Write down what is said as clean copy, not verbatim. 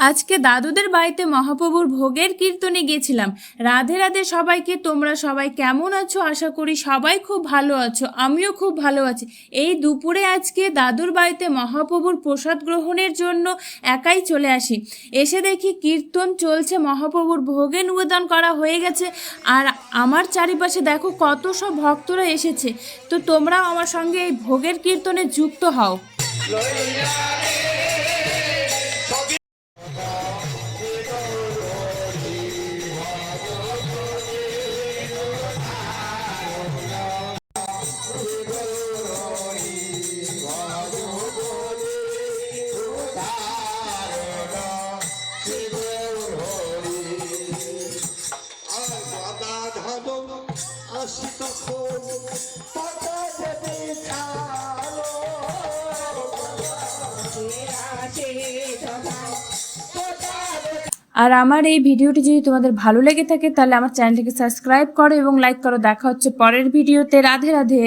আজকে দাদুদের বাড়িতে মহাপ্রভুর ভোগের কীর্তনে গেছিলাম। রাধে রাধে সবাইকে। তোমরা সবাই কেমন আছো? আশা করি সবাই খুব ভালো আছো। আমিও খুব ভালো আছি। এই দুপুরে আজকে দাদুর বাড়িতে মহাপ্রভুর প্রসাদ গ্রহণের জন্য একাই চলে আসি। এসে দেখি কীর্তন চলছে, মহাপ্রভুর ভোগে নিবেদন করা হয়ে গেছে। আর আমার চারিপাশে দেখো কত সব ভক্তরা এসেছে। তো তোমরাও আমার সঙ্গে এই ভোগের কীর্তনে যুক্ত হও। আর আমার এই ভিডিওটি যদি তোমাদের ভালো লেগে থাকে তাহলে আমার চ্যানেলটিকে সাবস্ক্রাইব করো এবং লাইক করো। দেখা হচ্ছে পরের ভিডিওতে। রাধে রাধে।